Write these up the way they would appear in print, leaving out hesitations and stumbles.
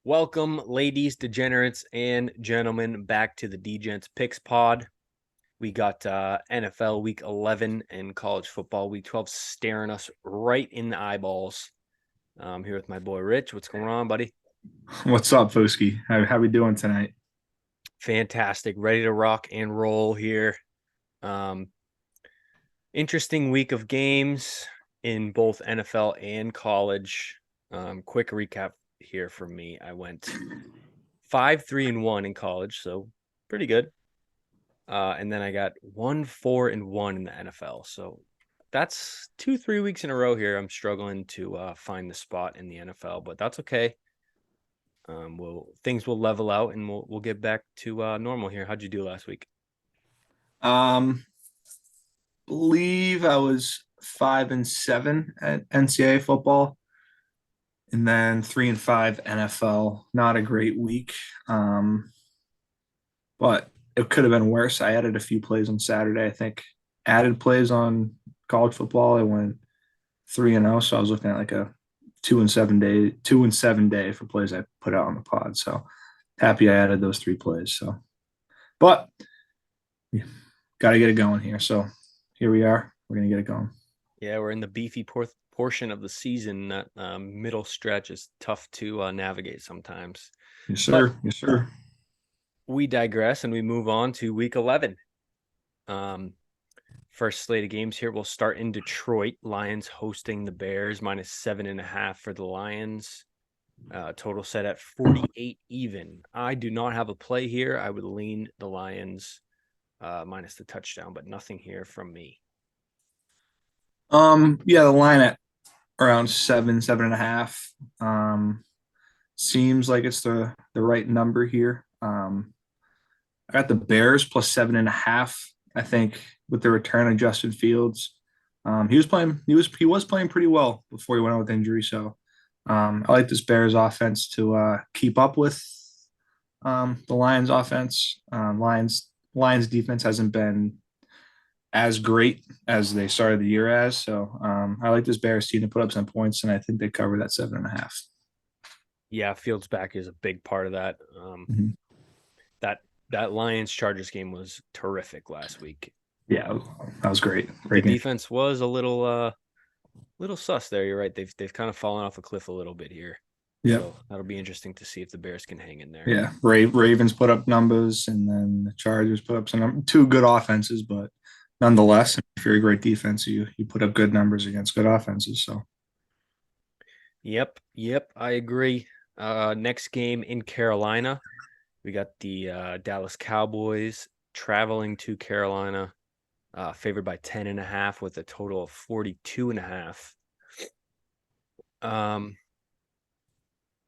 Welcome, ladies, degenerates, and gentlemen, back to the Degents Picks pod. We got NFL Week 11 and college football Week 12 staring us right in the eyeballs. I'm here with my boy Rich. What's going on, buddy? What's up, Foski? How we doing tonight? Fantastic. Ready to rock and roll here. Um, Interesting week of games in both NFL and college. Quick recap here from me. I went 5-3-1 in college, so pretty good. And then I got 1-4-1 in the NFL. So that's 2-3 weeks in a row here. I'm struggling to find the spot in the NFL, but that's okay. Things will level out and we'll get back to normal here. How'd you do last week? Um, believe I was 5-7 at NCAA football, and then 3-5 NFL. Not a great week, but it could have been worse. I added a few plays on Saturday. I think added plays on college football. I went 3-0, so I was looking at like a 2-7 day for plays I put out on the pod. So happy I added those three plays. So, but got to get it going here. So here we are. We're gonna get it going. Yeah, we're in the beefy portion of the season. That middle stretch is tough to navigate sometimes. Yes, But sir. Yes, sir. we digress and we move on to week 11. First slate of games here. We'll start in Detroit. Lions hosting the Bears, -7.5 for the Lions. Total set at 48 even. I do not have a play here. I would lean the Lions minus the touchdown, but nothing here from me. Yeah, the line at around 7.5. Seems like it's the right number here. I got the Bears plus 7.5. I think with the return of Justin Fields, he was playing. He was playing pretty well before he went out with injury. So I like this Bears offense to keep up with the Lions offense. Lions defense hasn't been as great as they started the year as. So I like this Bears team to put up some points, and I think they cover that 7.5. Yeah, Fields back is a big part of that. Mm-hmm. That that Lions Chargers game was terrific last week. Yeah, that was great. The Great game. defense was a little sus there. You're right. They've kind of fallen off a cliff a little bit here. Yeah, So that'll be interesting to see if the Bears can hang in there. yeah. Ravens put up numbers, and then the Chargers put up two good offenses, but nonetheless, if you're a great defense, you put up good numbers against good offenses. So Yep, I agree. Next game in Carolina, we got the Dallas Cowboys traveling to Carolina, favored by 10.5 with a total of 42.5.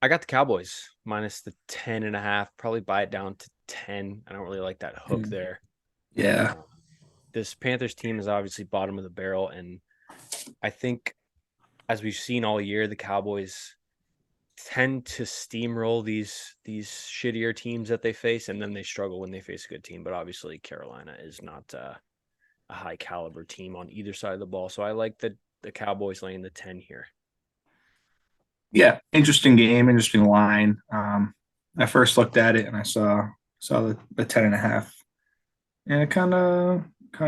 I got the Cowboys minus the 10.5, probably buy it down to 10. I don't really like that hook there. yeah, Uh, this Panthers team is obviously bottom of the barrel, and I think as we've seen all year, the Cowboys tend to steamroll these shittier teams that they face, and then they struggle when they face a good team. But obviously, Carolina is not a high caliber team on either side of the ball, so I like the Cowboys laying the 10 here. yeah. Interesting game, interesting line. I first looked at it and I saw the 10.5, and it kind of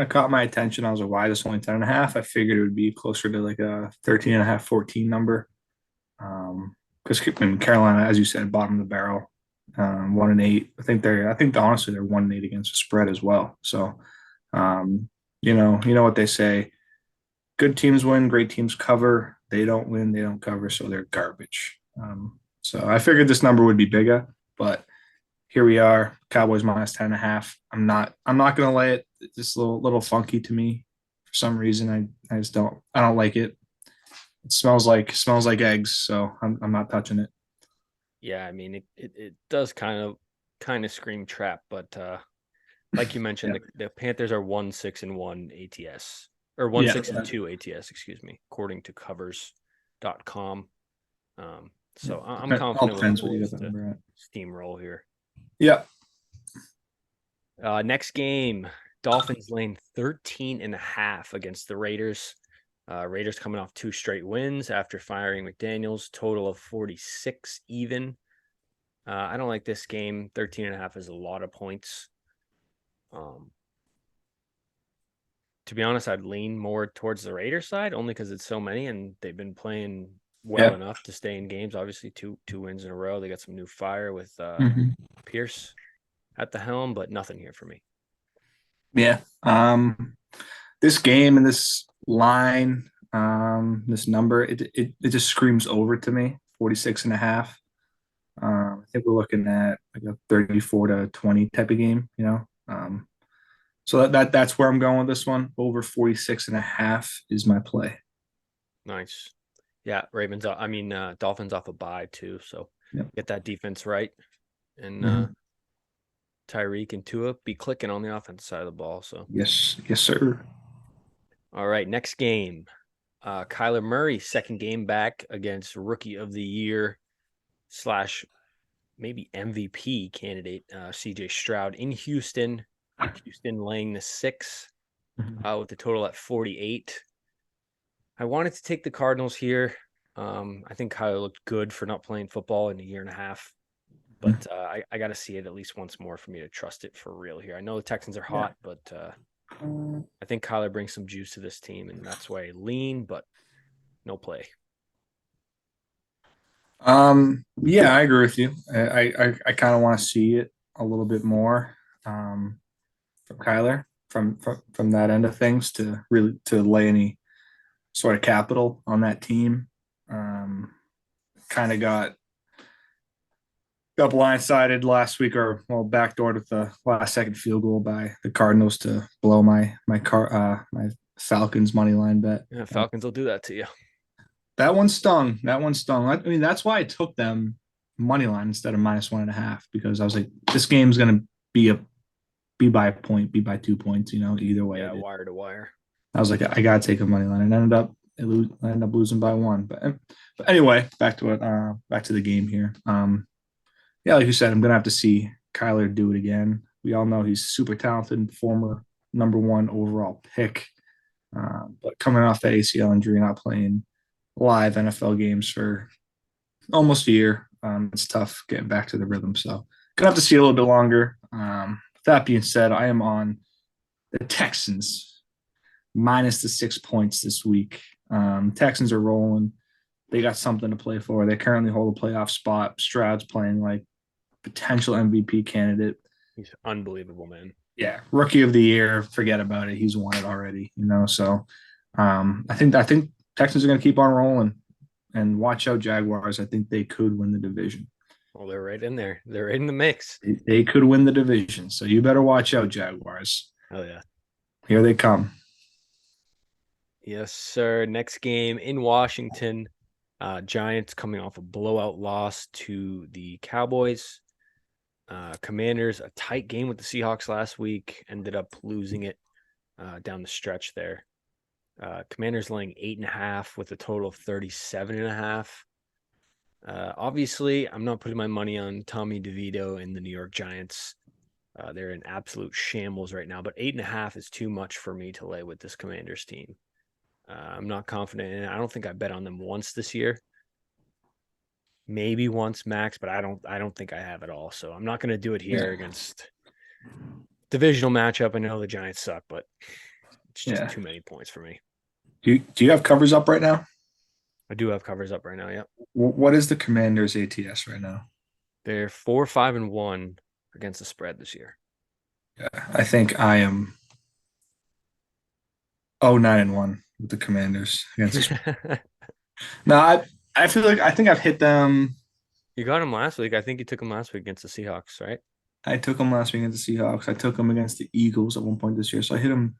caught my attention. I was like, why is this only 10.5? I figured it would be closer to like a 13.5, 14 number. Because Carolina, as you said, bottom of the barrel, 1-8. I think honestly they're 1-8 against the spread as well. So, you know what they say: good teams win, great teams cover. They don't win, they don't cover, so they're garbage. So I figured this number would be bigger, but here we are, Cowboys minus 10.5. I'm not gonna lay it. It's just a little funky to me for some reason. I just don't like it. It smells like eggs, so I'm not touching it. Yeah, I mean it does kind of scream trap, but like you mentioned, Yeah, the Panthers are 1-6-1 ATS or one yeah, six and two ATS, excuse me, according to covers.com. yeah. So I'm All confident with the depends what you got boys the to number at. steamroll here. Yeah. Next game, Dolphins lane 13.5 against the Raiders. Raiders coming off 2 straight wins after firing McDaniels, total of 46 even. I don't like this game. 13.5 is a lot of points. Um, to be honest, I'd lean more towards the Raiders side only because it's so many and they've been playing well Yeah. enough to stay in games. Obviously, two wins in a row. They got some new fire with Hmm. Pierce at the helm, but nothing here for me. Yeah. This game and this line, this number, it just screams over to me, 46 and a half. I think we're looking at like a 34 to 20 type of game, you know. So that's where I'm going with this one. Over 46 and a half is my play. Nice. Yeah, Ravens. I mean, Dolphins off a bye too, so Yep. get that defense right, and Mhm. Tyreek and Tua be clicking on the offense side of the ball. So, Yes, yes, sir. all right, next game. Kyler Murray, second game back against Rookie of the Year slash maybe MVP candidate CJ Stroud in Houston. Houston laying the 6 Mhm. with the total at 48. I wanted to take the Cardinals here. I think Kyler looked good for not playing football in a year and a half, but I got to see it at least once more for me to trust it for real here. I know the Texans are Yeah. hot, but I think Kyler brings some juice to this team, and that's why I lean, but no play. Yeah, I agree with you. I kind of want to see it a little bit more from Kyler from that end of things to really to lay any sort of capital on that team. Kind of got blindsided last week, or well, backdoored with the last second field goal by the Cardinals to blow my Falcons money line bet. Yeah, Falcons will do that to you. That one stung. That one stung. I mean, that's why I took them money line instead of -1.5, because I was like, this game's gonna be a be by a point, be by 2 points. You know, either way Yeah, it is. wire to wire. I was like, I gotta take a money line, and I ended up losing by one. But anyway, back to the game here. Yeah, like you said, I'm gonna have to see Kyler do it again. We all know he's super talented, former number one overall pick, but coming off the ACL injury, not playing live NFL games for almost a year, it's tough getting back to the rhythm. So gonna have to see a little bit longer. With that being said, I am on the Texans minus the 6 points this week. Texans are rolling. They got something to play for. They currently hold a playoff spot. Stroud's playing like potential MVP candidate. He's unbelievable, man. Yeah, rookie of the year. Forget about it. He's won it already. You know, so I think Texans are going to keep on rolling, and watch out Jaguars. I think they could win the division. Well, they're right in there. They're right in the mix. They could win the division. So you better watch out Jaguars. Oh yeah. Here they come. Yes, sir. Next game in Washington. Giants coming off a blowout loss to the Cowboys. Commanders, a tight game with the Seahawks last week, ended up losing it down the stretch there. Commanders laying 8.5 with a total of 37.5. Obviously, I'm not putting my money on Tommy DeVito and the New York Giants. They're in absolute shambles right now, but 8.5 is too much for me to lay with this Commanders team. I'm not confident in it. I don't think I bet on them once this year. Maybe once max, but I don't think I have it all. So I'm not going to do it Yeah. here against divisional matchup. I know the Giants suck, but it's just Yeah. too many points for me. Do you have covers up right now? I do have covers up right now. Yep. What is the Commanders ATS right now? They're 4-5-1 against the spread this year. Yeah, I think I am 9-1 with the Commanders against the. No, I feel like I think I've hit them. You got them last week. I think you took them last week against the Seahawks, right? I took them last week against the Seahawks. I took them against the Eagles at one point this year. So I hit them.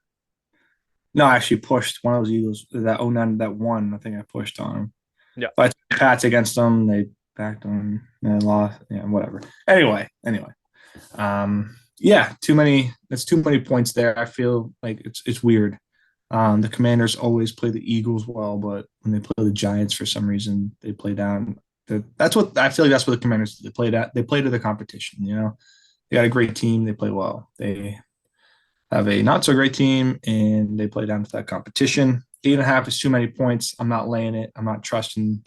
No, I actually pushed one of those Eagles that 09 that one. I think I pushed on them. Yeah. But I took Pats against them. They backed them and lost. Yeah, whatever. Anyway. Yeah, too many. That's too many points there. I feel like it's weird. The Commanders always play the Eagles well, but when they play the Giants, for some reason, they play down. That's what I feel like. That's what the Commanders do. They play that. They play to the competition. You know, they got a great team. They play well. They have a not so great team, and they play down to that competition. 8.5 is too many points. I'm not laying it. I'm not trusting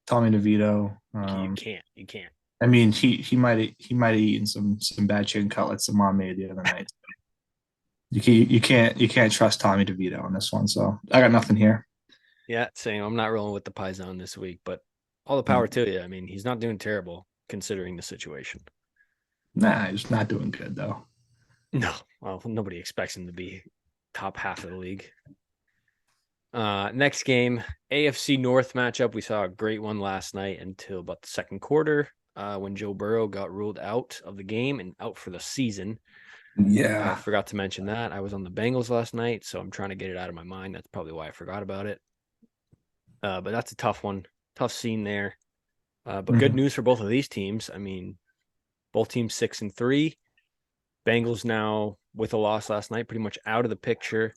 Tommy DeVito. You can't. You can't. I mean, he might have eaten some bad chicken cutlets that mom made the other night. You can't trust Tommy DeVito on this one. So I got nothing here. Yeah, same. I'm not rolling with the Paisan this week, but all the No. power to you. I mean, he's not doing terrible considering the situation. Nah, he's not doing good though. No, well, nobody expects him to be top half of the league. Next game, AFC North matchup. We saw a great one last night until about the second quarter when Joe Burrow got ruled out of the game and out for the season. I Yeah. forgot to mention that. I was on the Bengals last night, so I'm trying to get it out of my mind. That's probably why I forgot about it. But that's a tough one. Tough scene there. But good Mhm. news for both of these teams. I mean, both teams 6-3. Bengals now with a loss last night, pretty much out of the picture.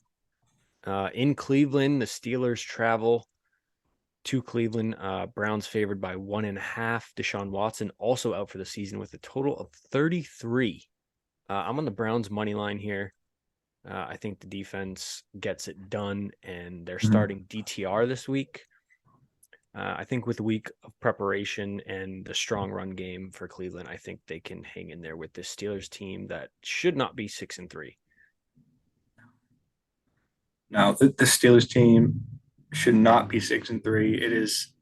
In Cleveland, the Steelers travel to Cleveland. Browns favored by 1.5. Deshaun Watson also out for the season with a total of 33. I'm on the Browns money line here. I think the defense gets it done, and they're Mhm. starting DTR this week. I think with a week of preparation and the strong run game for Cleveland, I think they can hang in there with this Steelers team that should not be 6-3. Now the Steelers team should not be 6-3. It is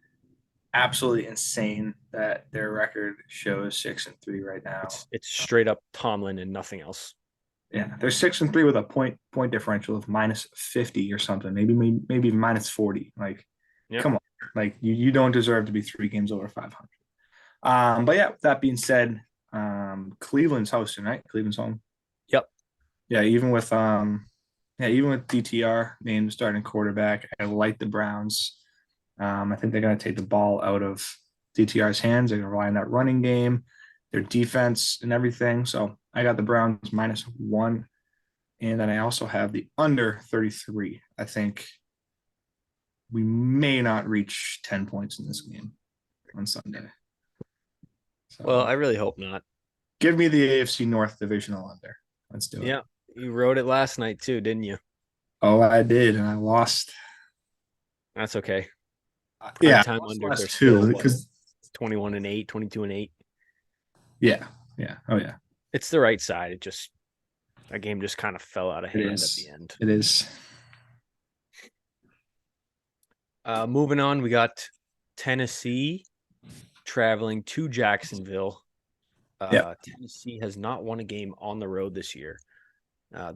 absolutely insane that their record shows 6-3 right now. It's straight up Tomlin and nothing else. Yeah, they're 6-3 with a point differential of -50 or something, maybe -40. Like, Yep. come on, like you don't deserve to be 3 games over 500. But yeah, with that being said, Cleveland's hosting, right? Cleveland's home. Yep. Yeah, even with DTR named starting quarterback, I like the Browns. I think they're going to take the ball out of DTR's hands. They're going to rely on that running game, their defense, and everything. So I got the Browns -1. And then I also have the under 33. I think we may not reach 10 points in this game on Sunday. Well, So I really hope not. give me the AFC North divisional under. Let's do it. Yeah. You wrote it last night too, didn't you? Oh, I did, and I lost. That's okay. Prime Yeah, I time lost unders are last still two what? because 21-8, 22-8. yeah, yeah, oh yeah, It's the right side. It just that game just kind of fell out of it hand at the is. end. It is. Moving on, we got Tennessee traveling to Jacksonville. Yeah. Tennessee has not won a game on the road this year.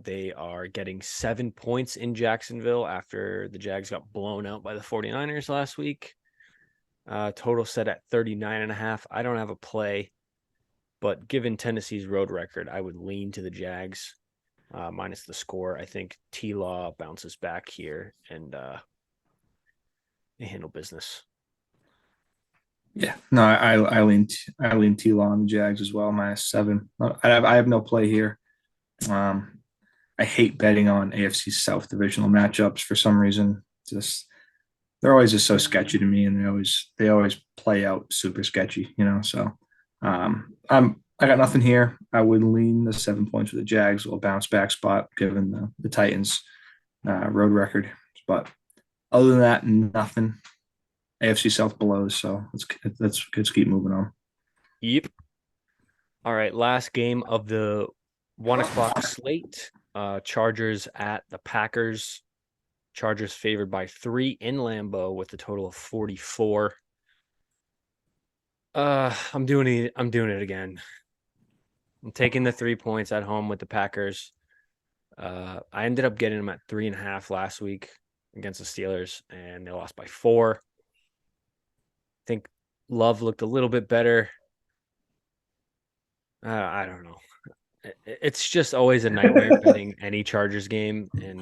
They are getting 7 points in Jacksonville after the Jags got blown out by the 49ers last week. Total set at 39.5. I don't have a play, but given Tennessee's road record, I would lean to the Jags minus the score. I think T-Law bounces back here and they handle business. Yeah, no, I lean T-Law on the Jags as well, -7. I have no play here. Um, I hate betting on AFC South divisional matchups for some reason. Just they're always just so sketchy to me, and they always play out super sketchy, So I got nothing here. I would lean the 7 points with the Jags, a bounce back spot given the Titans road record. But other than that, nothing. AFC South below, so let's keep moving on. Yep. All right, last game of the 1 o'clock slate. Chargers at the Packers. Chargers favored by 3 in Lambeau with a total of 44. I'm doing it. I'm doing it again. I'm taking the 3 points at home with the Packers. I ended up getting them at 3.5 last week against the Steelers, and they lost by 4. I think Love looked a little bit better. I don't know. It's just always a nightmare betting any Chargers game, and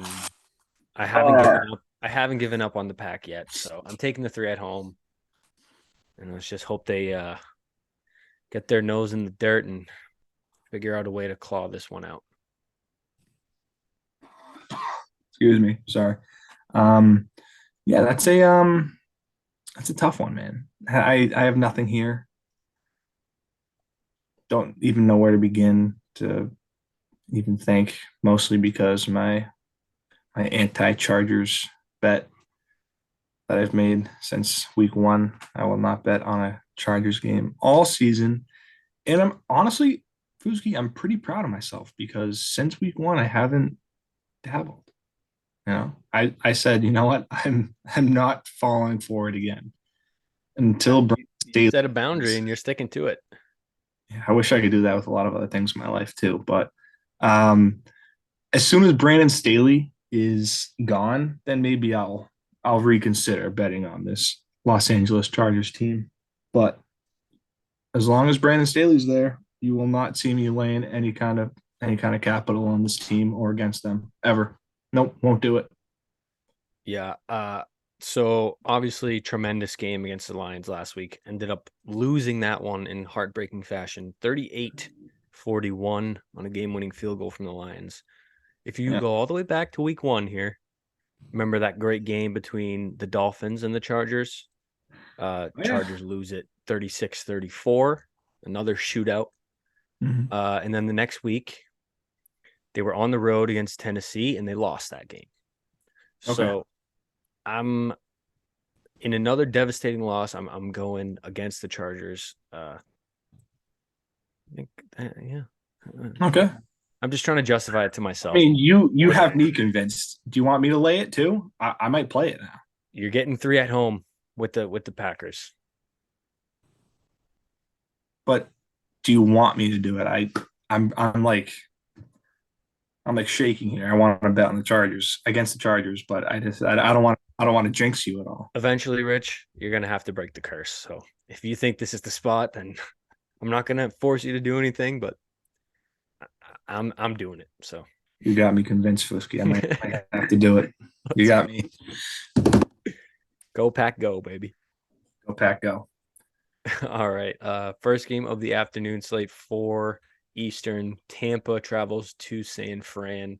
I haven't given up. I haven't given up on the Pack yet, so I'm taking the 3 at home, and let's just hope they get their nose in the dirt and figure out a way to claw this one out. Excuse me, sorry. Um, yeah, that's a tough one, man. I have nothing here. Don't even know where to begin to even think. Mostly because my anti-Chargers bet that I've made since week 1. I will not bet on a Chargers game all season. And I'm honestly, Fuski, I'm pretty proud of myself because since week one, I haven't dabbled. I said, you know what, I'm not falling for it again until Brandon You Staley. set a boundary and you're sticking to it. I wish I could do that with a lot of other things in my life too. But um, as soon as Brandon Staley is gone, then maybe I'll reconsider betting on this Los Angeles Chargers team. But as long as Brandon Staley's there, you will not see me laying any kind of capital on this team or against them ever. Nope, won't do it. Yeah. So obviously tremendous game against the Lions last week. Ended up losing that one in heartbreaking fashion. 38-41 on a game-winning field goal from the Lions. If you Yeah. go all the way back to week one here, remember that great game between the Dolphins and the Chargers? Oh, yeah. Chargers lose it 36-34, another shootout. Mhm. And then the next week, they were on the road against Tennessee and they lost that game. Okay. So I'm in another devastating loss. I'm going against the Chargers. I think, yeah. Okay. I'm just trying to justify it to I myself mean, you more than have me anything. convinced. Do you want me to lay it too? I might play it now. You're getting 3 at home with the Packers. But do you want me to do it? I'm like shaking here. I want to bet on the Chargers against the Chargers, but I don't want to jinx you at all. Eventually, Rich, you're gonna have to break the curse. So if you think this is the spot, then I'm not gonna force you to do anything, but I'm doing it. So You got me convinced, Fusky. I might have to do it. You let's got me. go pack, go baby. Go pack, go. All right. First game of the afternoon slate, 4 Eastern. Tampa travels to San Fran.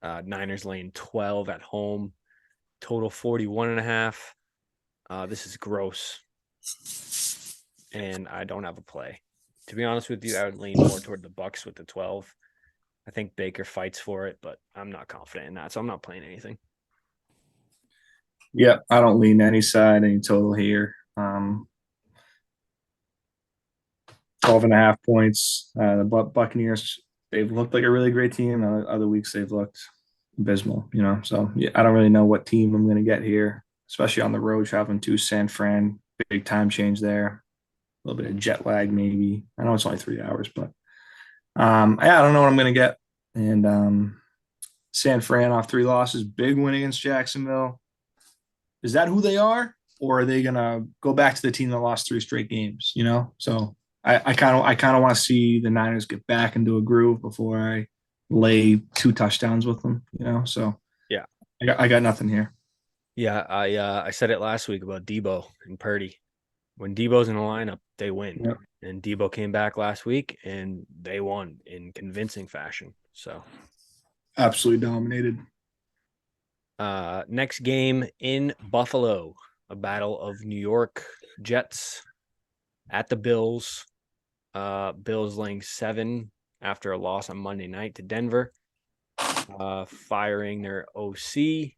Niners laying 12 at home. Total 41.5. This is gross, and I don't have a play. To be honest with you, I would lean more toward the Bucks with the 12. I think Baker fights for it, but I'm not confident in that, so I'm not playing anything. Yeah, I don't lean any side, any total here. 12 and a half points. The Buccaneers, they've looked like a really great team. Other weeks they've looked abysmal. So yeah, I don't really know what team I'm going to get here, especially on the road traveling to San Fran. Big time change there. A little bit of jet lag, maybe. I know it's only 3 hours, but yeah, I don't know what I'm going to get. And San Fran off 3 losses, big win against Jacksonville. Is that who they are, or are they gonna go back to the team that lost 3 straight games? So I kind of want to see the Niners get back into a groove before I lay 2 touchdowns with them. So Yeah. I got nothing here. Yeah, I said it last week about Debo and Purdy. When Debo's in the lineup, they win. Yeah, And Debo came back last week and they won in convincing fashion. So absolutely dominated. next game in Buffalo, a battle of New York Jets at the Bills. Bills laying 7 after a loss on Monday night to Denver. Firing their OC.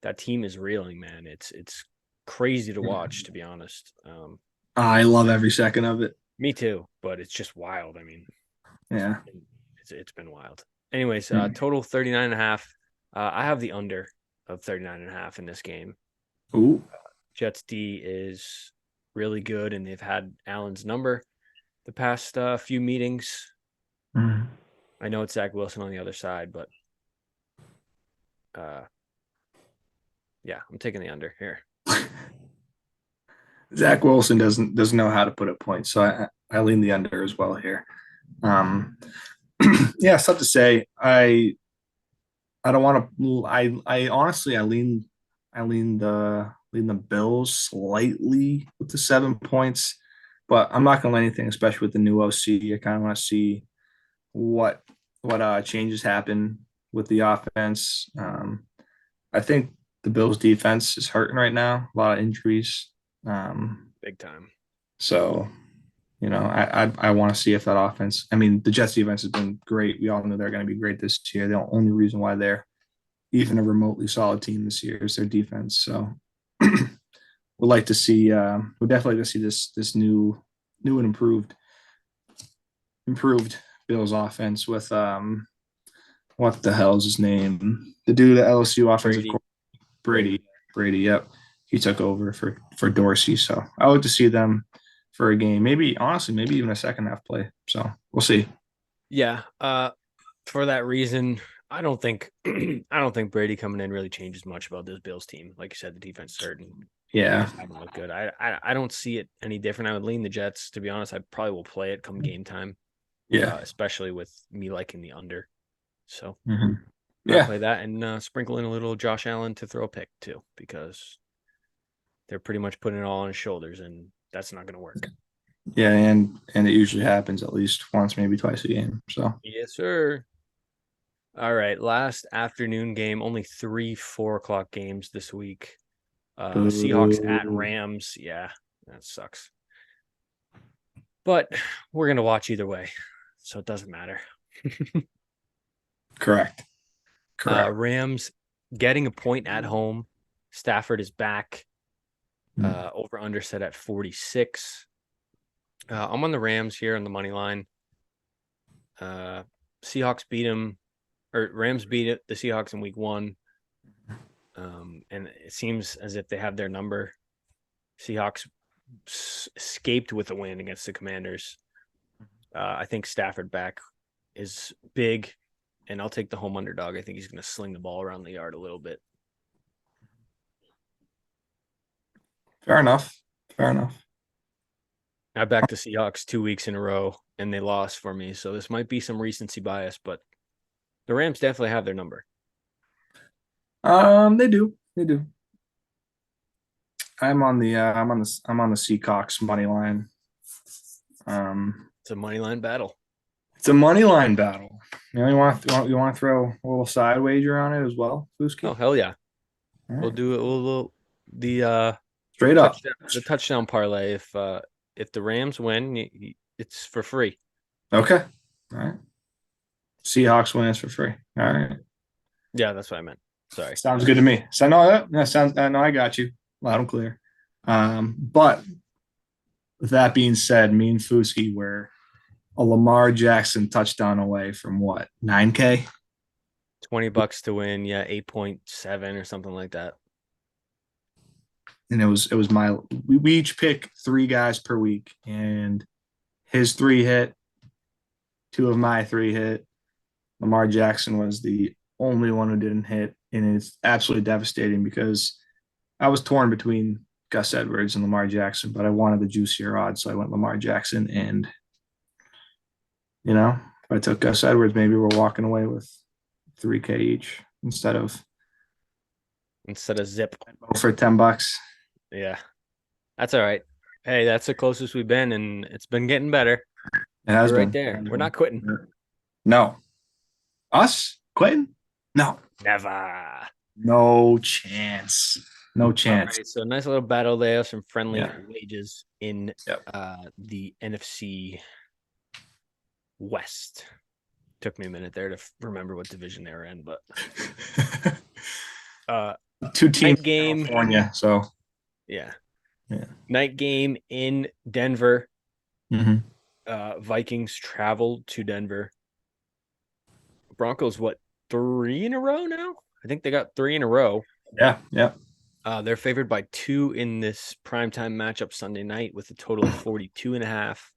That team is reeling, man. It's crazy to watch, to be honest. I love every second of it. Me too, but it's just wild. I mean, Yeah. it's been wild. Anyways, Mm. total 39.5. I have the under of 39.5 in this game. Ooh. Jets D is really good, and they've had Allen's number the past few meetings. Mm. I know it's Zach Wilson on the other side, but uh, yeah, I'm taking the under here. Zach Wilson doesn't know how to put up points, so I lean the under as well here. Um, yeah, it's tough to say. I don't want to. I honestly I lean the Bills slightly with the 7 points, but I'm not gonna let anything, especially with the new OC. I kind of want to see what changes happen with the offense. I think the Bills defense is hurting right now. A lot of injuries. Big time. So I want to see if that offense. I mean, the Jets defense has been great. We all know they're going to be great this year. The only reason why they're even a remotely solid team this year is their defense. So we'd like to see. We'd definitely like to see this new and improved improved Bills offense with what the hell is his name? The dude at LSU offensive Brady. coordinator, Brady. Brady, yep. He took over for Dorsey. So I would like to see them for a game. Maybe honestly, maybe even a second half play. So we'll see. Yeah. For that reason, I don't think I don't think Brady coming in really changes much about this Bills team. Like you said, the defense is certain. They Yeah. just haven't looked good. I don't see it any different. I would lean the Jets. To be honest, I probably will play it come game time, Yeah. especially with me liking the under. So Mm-hmm. might Yeah. play that and sprinkle in a little Josh Allen to throw a pick too, because they're pretty much putting it all on his shoulders, and that's not going to work. Yeah, and it usually happens at least once, maybe twice a game. So Yes, sir. All right, last afternoon game. Only 3 4 o'clock games this week. Seahawks at boo. Rams. Yeah, that sucks. But we're gonna watch either way, so it doesn't matter. Correct. Correct. Rams getting a point at home. Stafford is back. Mm. Over under set at 46. I'm on the Rams here on the money line. Seahawks beat them, or Rams beat it, the Seahawks in week 1. And it seems as if they have their number. Seahawks escaped with a win against the Commanders. I think Stafford back is big, and I'll take the home underdog. I think he's going to sling the ball around the yard a little bit. Fair enough. Fair enough. I backed the Seahawks 2 weeks in a row, and they lost for me. So this might be some recency bias, but the Rams definitely have their number. They do. They do. I'm on the Seahawks money line. It's a money line battle. It's a money line battle. You want to throw a little side wager on it as well, Oh Fuski? hell yeah, All we'll right. do it. We'll the Straight up. touchdown parlay. If the Rams win, it's for free. Okay. All right. Seahawks wins for free. All right. Yeah, that's what I meant. Sorry. Sounds good to me. So no, that sounds. I know I got you loud and clear. But with that being said, me and Fuski were a Lamar Jackson touchdown away from what, 9K? $20 to win. Yeah, 8.7 or something like that. And it was we each pick 3 guys per week, and his 3 hit, 2 of my 3 hit. Lamar Jackson was the only one who didn't hit, and it's absolutely devastating because I was torn between Gus Edwards and Lamar Jackson, but I wanted the juicier odds, so I went Lamar Jackson. And if I took Gus Edwards, maybe we're walking away with 3K each instead of Zip. for $10. Yeah, that's all right. Hey, that's the closest we've been, and it's been getting better. It has We're been right there. We're not quitting. No, us quitting? No, Never. no chance. No All chance. right, so nice little battle there. Some friendly Yeah. wages in Yep. the NFC West. Took me a minute there to remember what division they were in, but 2 teams night game. in California, so Yeah. Yeah. Night game in Denver. Mhm. Vikings traveled to Denver. Broncos, what, 3 in a row now? I think they got 3 in a row. Yeah. They're favored by 2 in this primetime matchup Sunday night with a total of 42.5.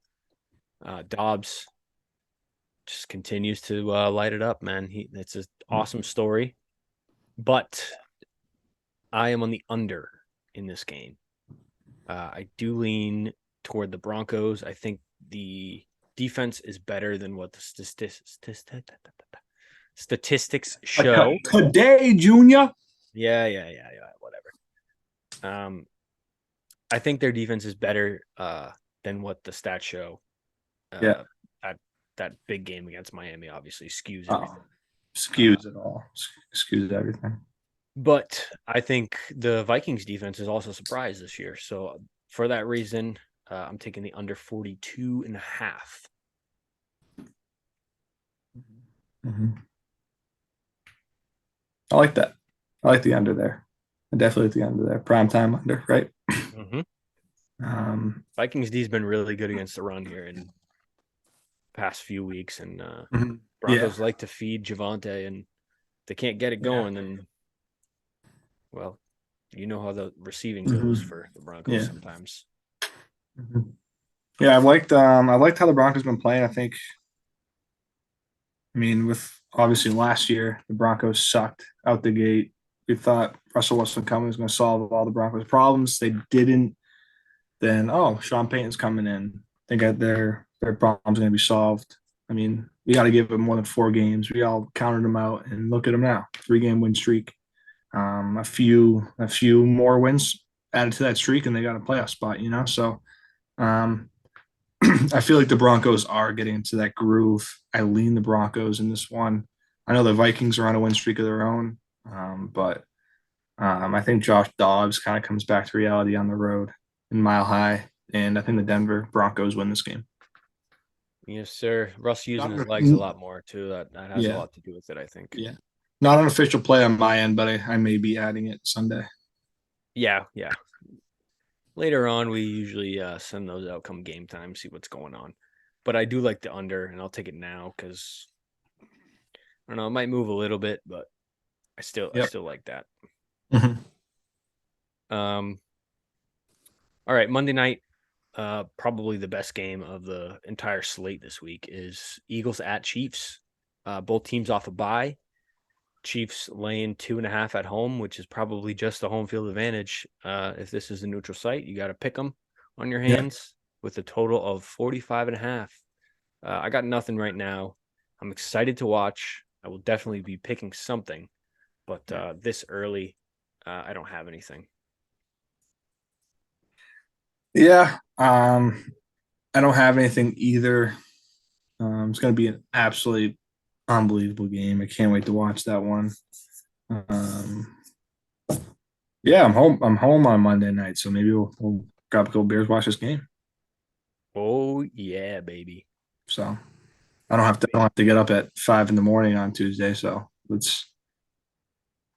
Dobbs just continues to light it up, man. It's an awesome story. But I am on the under in this game. I do lean toward the Broncos. I think the defense is better than what the statistics show. Today, Junior. Yeah, whatever. I think their defense is better than what the stats show. Yeah. That big game against Miami obviously skews everything. Skews it all. Skews everything. But I think the Vikings defense is also surprised this year. So for that reason, I'm taking the under 42.5. Mm-hmm. I like that. I like the under there. I definitely like the under there. Prime time under, right? Mm-hmm. Vikings D's been really good against the run here, and past few weeks, and Yeah. Broncos like to feed Javante, and they can't get it Yeah. going. And well, you know how the receiving goes hmm for the Broncos Yeah. sometimes. hmm Yeah. I liked how the Broncos been playing. I mean, with obviously last year, the Broncos sucked out the gate. We thought Russell Wilson coming was going to solve all the Broncos' problems. They didn't. Then, oh, Sean Payton's coming in. They got their problems going to be solved. I mean, we got to give them more than 4 games. We all counted them out, and look at them now, 3-game win streak. A few more wins added to that streak, and they got a playoff spot. So um, I feel like the Broncos are getting into that groove. I lean the Broncos in this one. I know the Vikings are on a win streak of their own, but I think Josh Dobbs kind of comes back to reality on the road in Mile High, and I think the Denver Broncos win this game. Yes, sir. Russ using his Not- legs a lot more too. That has a Yeah, lot to do with it, I think. yeah. Not an official play on my end, but I may be adding it Sunday. Yeah, yeah. Later on, we usually send those out come game time, see what's going on. But I do like the under, and I'll take it now because I don't know, it might move a little bit, but I Yep. still like that. Mhm. Um, all right, Monday night, probably the best game of the entire slate this week is Eagles at Chiefs. Both teams off a bye. Chiefs laying 2.5 at home, which is probably just the home field advantage. If this is a neutral site, you got to pick them on your Yeah. hands with a total of 45.5. I got nothing right now. I'm excited to watch. I will definitely be picking something, but this early, I don't have anything. Yeah. I don't have anything either. It's going to be an absolutely unbelievable game. I can't wait to watch that one. Um, yeah, I'm home. I'm home on Monday night, so maybe we'll grab a couple beers, watch this game. Oh yeah, baby. So I don't have to get up at 5 in the morning on Tuesday. So let's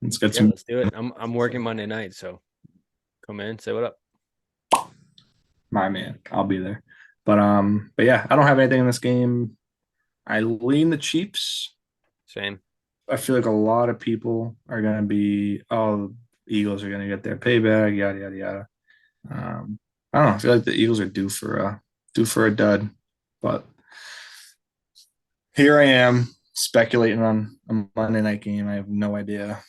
get Yeah, some. let's do it. I'm working Monday night, so come in, say what up. My man, I'll be there. But yeah, I don't have anything in this game. I lean the Chiefs. Same. I feel like a lot of people are gonna be, oh, the Eagles are gonna get their payback, yada yada yada. I don't know. I feel like the Eagles are due for a dud, but here I am speculating on a Monday night game. I have no idea,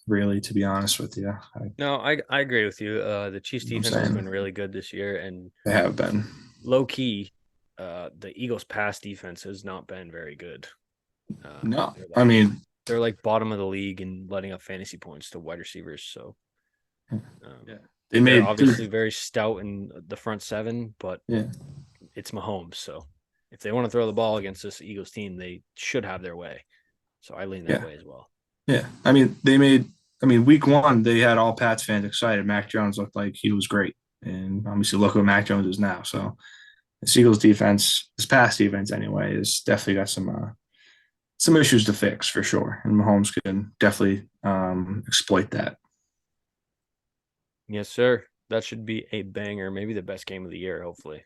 really, to be honest with you. No, I agree with you. The Chiefs I'm defense has been saying really good this year, and they have been. low key, the Eagles' pass defense has not been very good. No, They're I like mean, they're like bottom of the league in letting up fantasy points to wide receivers. So yeah, um, they they're made obviously very stout in the front seven, but yeah, it's Mahomes. So if they want to throw the ball against this Eagles team, they should have their way. So I lean that yeah, way as well. yeah. I mean, they made. I mean, week one they had all Pats fans excited. Mac Jones looked like he was great, and obviously look what Mac Jones is now. So the Eagles defense, this past defense anyway, has definitely got some issues to fix for sure, and Mahomes can definitely exploit that. Yes, sir. That should be a banger. Maybe the best game of the year. Hopefully,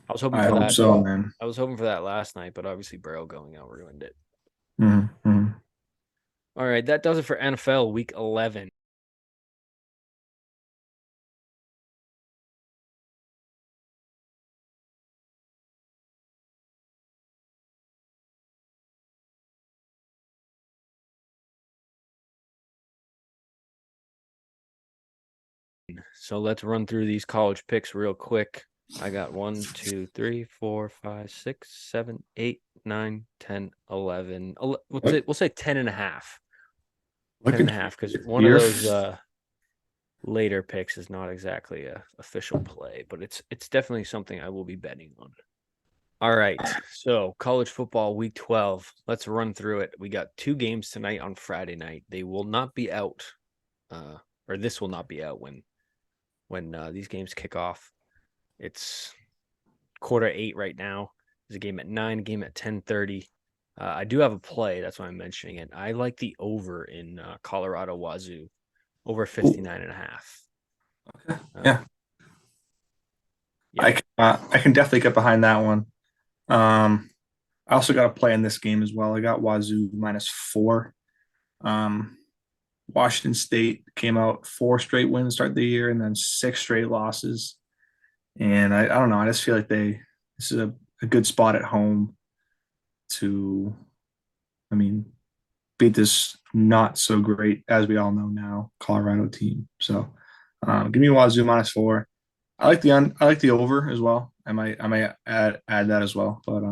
I was hoping I for hope that. so, man. I was hoping for that last night, but obviously Burrow going out ruined it. Mm-hmm. All right, that does it for NFL Week 11. So let's run through these college picks real quick. I got 1, 2, 3, 4, 5, 6, 7, 8, 9, 10, 11. We'll say 10 and a half. 10 and Looking a half because one of here, those later picks is not exactly a official play, but it's definitely something I will be betting on. All right. So college football week 12. Let's run through it. We got 2 games tonight on Friday night. They will not be out, or this will not be out when these games kick off. It's 7:45 right now. There's a game at 9, a game at 10:30. I do have a play. That's why I'm mentioning it. I like the over in Colorado Wazoo, over 59 and a half. yeah, Yeah. I can definitely get behind that one. Um, I also got to play in this game as well. I got Wazoo -4. Um, Washington State came out 4 straight wins to start the year and then 6 straight losses. And I don't know. I just feel like this is a good spot at home to, I mean, beat this not so great, as we all know now, Colorado team. So give me Wazoo -4. I like the over as well. I might add that as well. But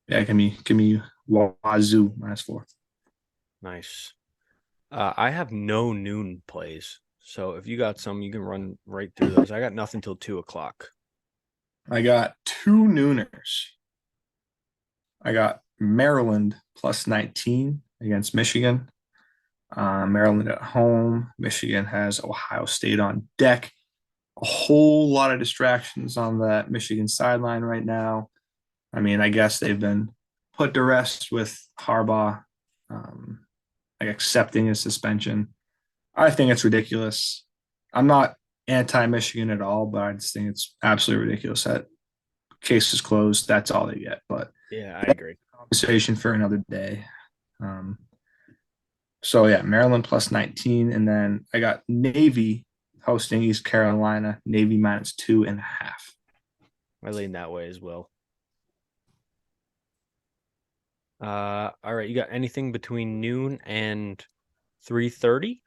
yeah, give me Wazoo -4. Nice. I have no noon plays. So if you got some, you can run right through those. I got nothing till 2 o'clock. I got two nooners. I got Maryland +19 against Michigan. Maryland at home. Michigan has Ohio State on deck. A whole lot of distractions on that Michigan sideline right now. I mean, I guess they've been put to rest with Harbaugh, um, like accepting his suspension. I think it's ridiculous. I'm not anti-Michigan at all, but I just think it's absolutely ridiculous. That case is closed. That's all they get. But Yeah, I agree. conversation for another day. Um, so yeah, Maryland +19, and then I got Navy hosting East Carolina. Navy -2.5. I lean that way as well. All right, you got anything between noon and 3:30?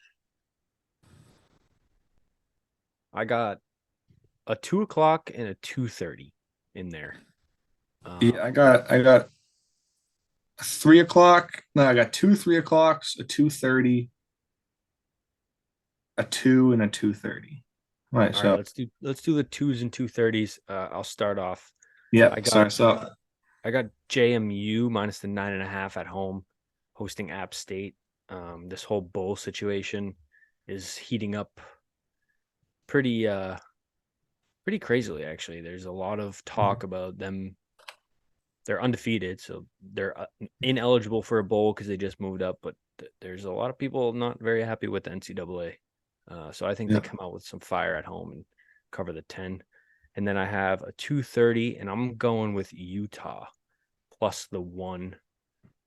I got a 2 o'clock and a 2:30 in there. Yeah, Um, I got a 3 o'clock. No, I got two 3 o'clocks, a 2:30, a 2, and a 2:30. Right. all right, So let's do the twos and 2:30s. I'll start off. I yep. got Sorry. So I got JMU minus the 9.5 at home, hosting App State. This whole bowl situation is heating up pretty pretty crazily actually. There's a lot of talk about them. They're undefeated, so they're ineligible for a bowl because they just moved up. But there's a lot of people not very happy with the NCAA. So I think they yeah. come out with some fire at home and cover the 10. And then I have a 2:30, and I'm going with Utah plus the 1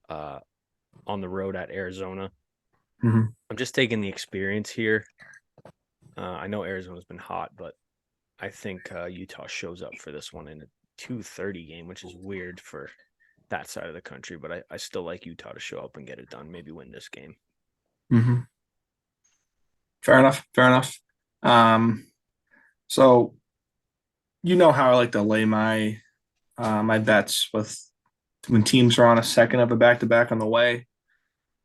uh, on the road at Arizona. Mhm. I'm just taking the experience here. I know Arizona's been hot, but I think Utah shows up for this one in a 2:30 game, which is weird for that side of the country. But I still like Utah to show up and get it done. Maybe win this game. Mhm. Fair enough. Fair enough. Um, so you know how I like to lay my bets with when teams are on a second of a back to back on the way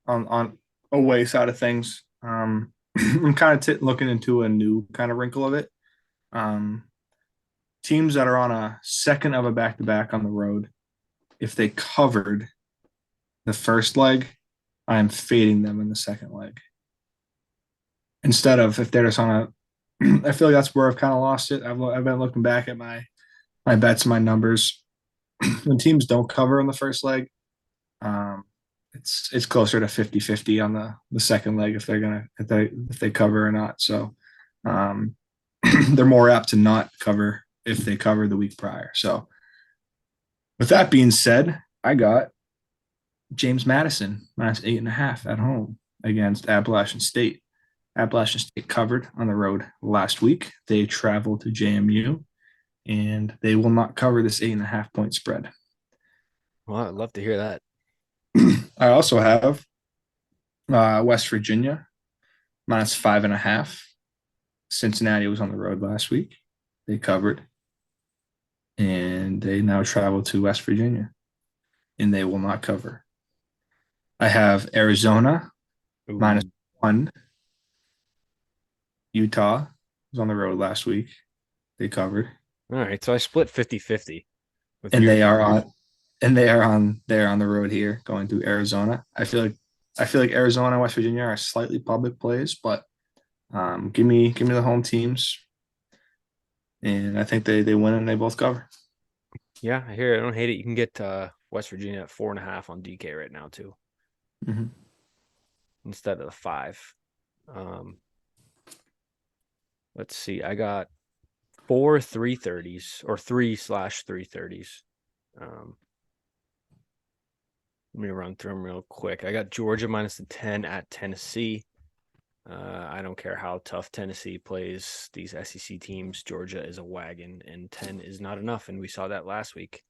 on away side of things. I'm kind of looking into a new kind of wrinkle of it. Um, Teams that are on a second of a back to back on the road, if they covered the first leg, I'm fading them in the second leg. Instead of if they're just on a, I feel like that's where I've kind of lost it. I've been looking back at my bets and my numbers. When teams don't cover in the first leg, um, it's closer to 50-50 on the second leg if they cover or not. So um, they're more apt to not cover if they cover the week prior. So with that being said, I got James Madison -8.5 at home against Appalachian State. Appalachian State covered on the road last week. They traveled to JMU and they will not cover this 8.5 point spread. Well, I'd love to hear that. I also have West Virginia -5.5. Cincinnati was on the road last week. They covered and they now travel to West Virginia and they will not cover. I have Arizona Ooh. -1. Utah was on the road last week. They covered. All right. So I split 50-50 with And your they are numbers. on the road here going through Arizona. I feel like Arizona and West Virginia are slightly public plays, but give me the home teams, and I think they win and they both cover. Yeah, I hear it. I don't hate it. You can get West Virginia at 4.5 on DK right now too, Mm-hmm. instead of the 5. Um, let's see. I got 4 3:30s or 3/330s. Um, Let me run through them real quick. I got Georgia minus the 10 at Tennessee. I don't care how tough Tennessee plays these SEC teams. Georgia is a wagon, and 10 is not enough. And we saw that last week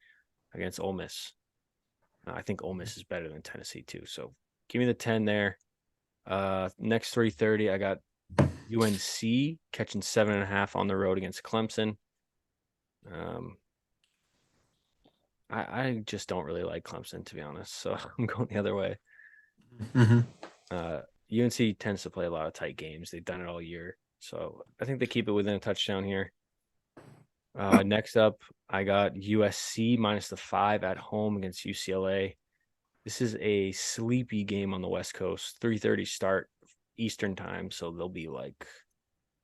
against Ole Miss. I think Ole Miss is better than Tennessee too. So give me the 10 there. Next 3:30, I got UNC catching 7.5 on the road against Clemson. I just don't really like Clemson, to be honest. So I'm going the other way. Mm-hmm. UNC tends to play a lot of tight games. They've done it all year. So I think they keep it within a touchdown here. Next up, I got USC minus the 5 at home against UCLA. This is a sleepy game on the West Coast. 3:30 start Eastern time, so they'll be like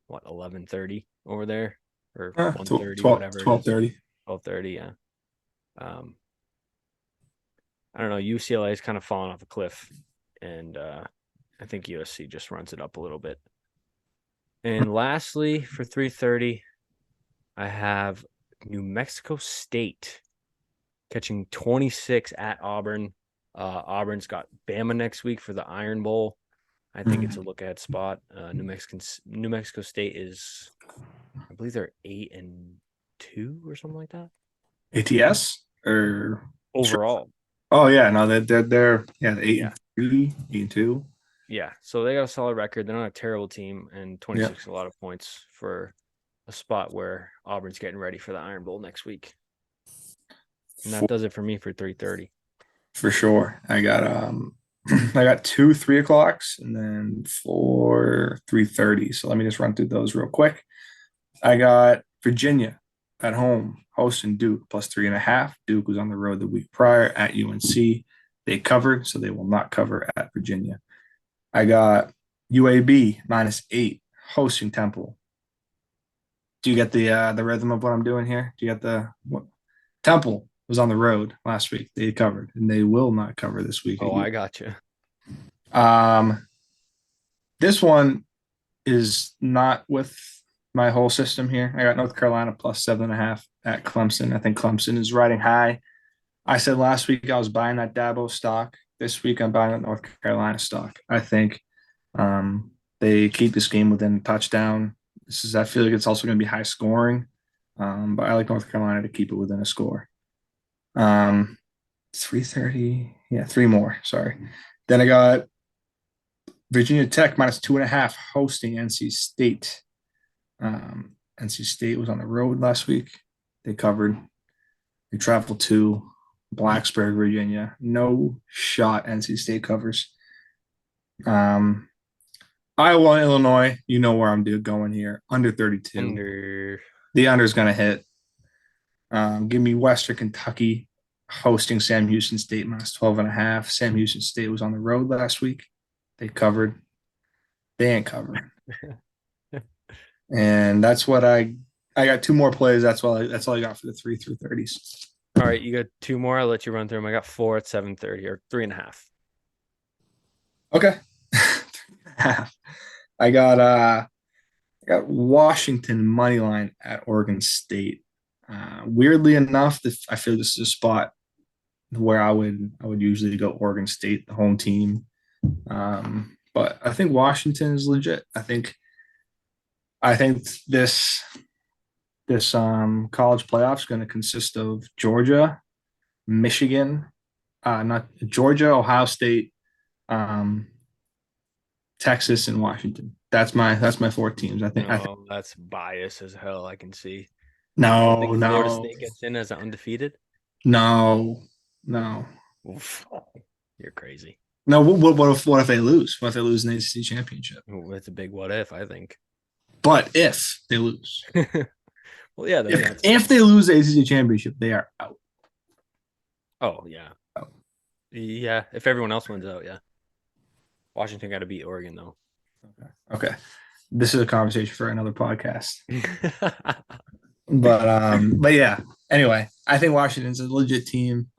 11:30 over there or 1:30, whatever it is. 12:30. 12:30, yeah. I don't know. UCLA is kind of falling off a cliff, and I think USC just runs it up a little bit. And lastly, for 3:30, I have New Mexico State catching 26 at Auburn. Auburn's got Bama next week for the Iron Bowl. I think it's a look ahead spot. New Mexico State is, I believe they're 8-2 or something like that. ATS or overall. Oh yeah, no, they're 8-3, 8-2. Yeah, so they got a solid record. They're not a terrible team, and 26 is a lot of points for a spot where Auburn's getting ready for the Iron Bowl next week. And that does it for me for 3:30. For sure. I got I got 2 3 o'clocks and then 4 3:30. So let me just run through those real quick. I got Virginia at home hosting Duke plus 3.5. Duke was on the road the week prior at UNC. They covered, so they will not cover at Virginia. I got UAB minus 8 hosting Temple. Do you get the rhythm of what I'm doing here? Do you get what? Temple was on the road last week. They covered, and they will not cover this week. Oh, I got you. This one is not with my whole system here. I got North Carolina plus 7.5 at Clemson. I think Clemson is riding high. I said last week I was buying that Dabo stock. This week I'm buying that North Carolina stock. I think they keep this game within a touchdown. I feel like it's also going to be high scoring, but I like North Carolina to keep it within a score. 3:30. Yeah, 3 more. Sorry. Then I got Virginia Tech minus 2.5 hosting NC State. NC State was on the road last week. They covered. They traveled to Blacksburg, Virginia. No shot NC State covers. Iowa, Illinois, you know where I'm going here. Under 32. The under is going to hit. Give me Western Kentucky hosting Sam Houston State minus 12.5. Sam Houston State was on the road last week. They covered. They ain't covering. And that's what I got 2 more plays. That's all I got for the 3 through 30s. All right, you got 2 more. I'll let you run through them. I got 4 at 7:30 or 3.5. Okay. 3.5. I got Washington money line at Oregon State. Weirdly enough, I feel this is a spot where I would usually go Oregon State, the home team. But I think Washington is legit. I think this college playoff is going to consist of Georgia, Michigan, not Georgia, Ohio State, Texas, and Washington. That's my 4 teams. I think that's bias as hell. I can see. No. Florida State gets in as undefeated. No. Oof. You're crazy. No. What if they lose? What if they lose in the ACC championship? That's a big what if, I think. But if they lose, well, yeah. If they lose the ACC championship, they are out. Oh yeah. Yeah. If everyone else wins out, yeah. Washington got to beat Oregon though. Okay. This is a conversation for another podcast. But yeah. Anyway, I think Washington's a legit team.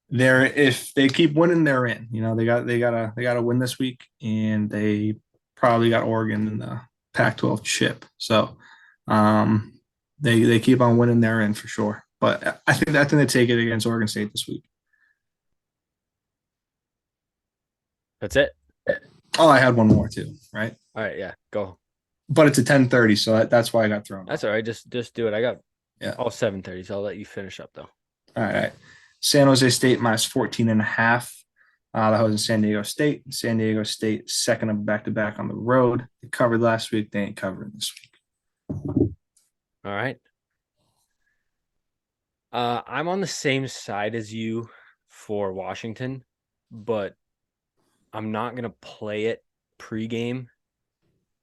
If they keep winning, they're in. You know, they gotta win this week, and they probably got Oregon in the Pac-12 chip. So they keep on winning, they're in for sure. But I think they take it against Oregon State this week. That's it. Oh, I had one more too, right? All right, yeah, go. But it's a 10:30, so that's why I got thrown That's off. all right. Just do it. I got Yeah. all 7:30, so I'll let you finish up though. All right. San Jose State minus 14 and a half. That was in San Diego State. San Diego State, second of back to back on the road. They covered last week. They ain't covering this week. All right. I'm on the same side as you for Washington, but I'm not gonna play it pregame.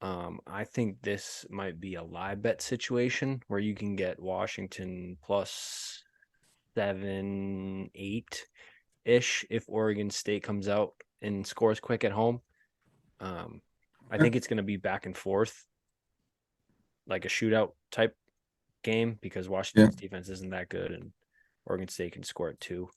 I think this might be a live bet situation where you can get Washington plus 7, 8 ish if Oregon State comes out and scores quick at home. Um, I think it's gonna be back and forth, like a shootout type game because Yeah. Washington's defense isn't that good and Oregon State can score it too.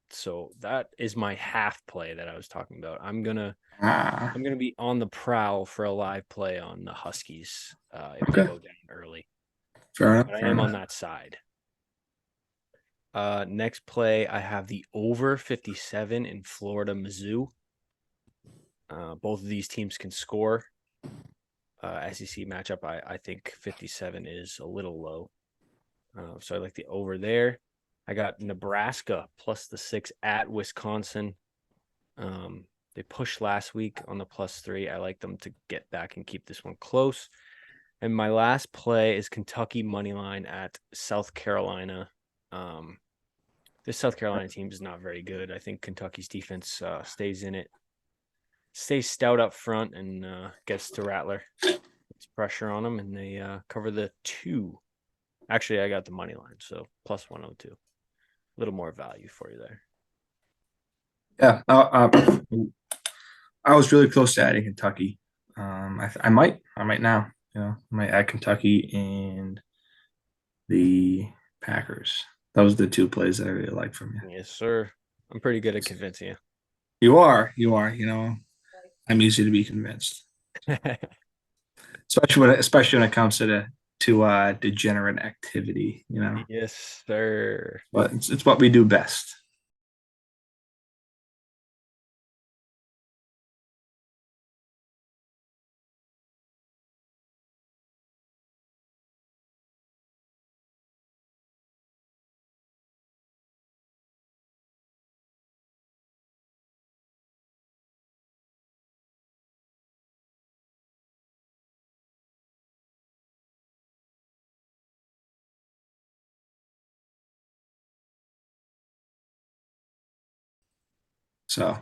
So that is my half play that I was talking about. Ah, I'm gonna be on the prowl for a live play on the Huskies if they okay. go down early, Fair enough. but I Fair am on enough. that side. Next play, I have the over 57 in Florida, Mizzou. Both of these teams can score. SEC matchup, I think 57 is a little low. So I like the over there. I got Nebraska plus the 6 at Wisconsin. They pushed last week on the +3. I like them to get back and keep this one close. And my last play is Kentucky money line at South Carolina. This South Carolina team is not very good. I think Kentucky's defense stays in it, stays stout up front, and gets to Rattler. It's pressure on them, and they cover the 2. Actually, I got the money line, so plus 102. A little more value for you there. Yeah. I was really close to adding Kentucky. I might now. I might add Kentucky and the Packers. Those are the two plays that I really like from you. Yes, sir. I'm pretty good at convincing you. You are, you are. I'm easy to be convinced, especially when it comes to degenerate activity. Yes, sir. But it's what we do best. So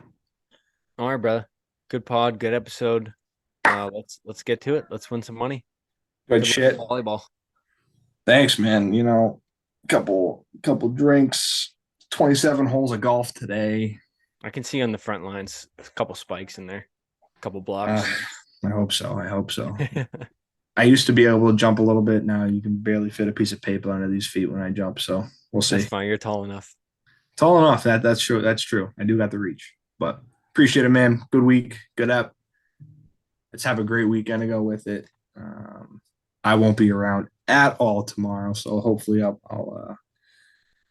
All right, brother. Good pod, good episode. Let's get to it. Let's win some money. good Good luck with shit. volleyball. Thanks, man. Couple drinks, 27 holes of golf today. I can see on the front lines a couple spikes in there, a couple Uh, blocks. I hope so. I hope so. I used to be able to jump a little bit. Now you can barely fit a piece of paper under these feet when I jump. So we'll That's see. fine. You're tall enough. Tall enough. That's true. That's true. I do got the reach. But appreciate it, man. Good week. Good app. Let's have a great weekend to go with it. I won't be around at all tomorrow, so hopefully I'll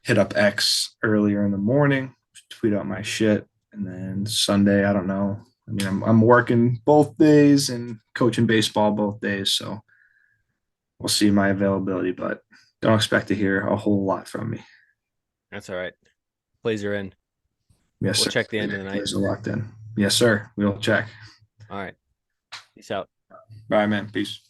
hit up X earlier in the morning, tweet out my shit, and then Sunday I don't know. I mean, I'm working both days and coaching baseball both days, so we'll see my availability, but don't expect to hear a whole lot from me. That's all right. Plays are in. Yes, We'll sir. check the end of the night. Plays are locked in. Yes, sir. We'll check. All right. Peace out. Bye, man. Peace.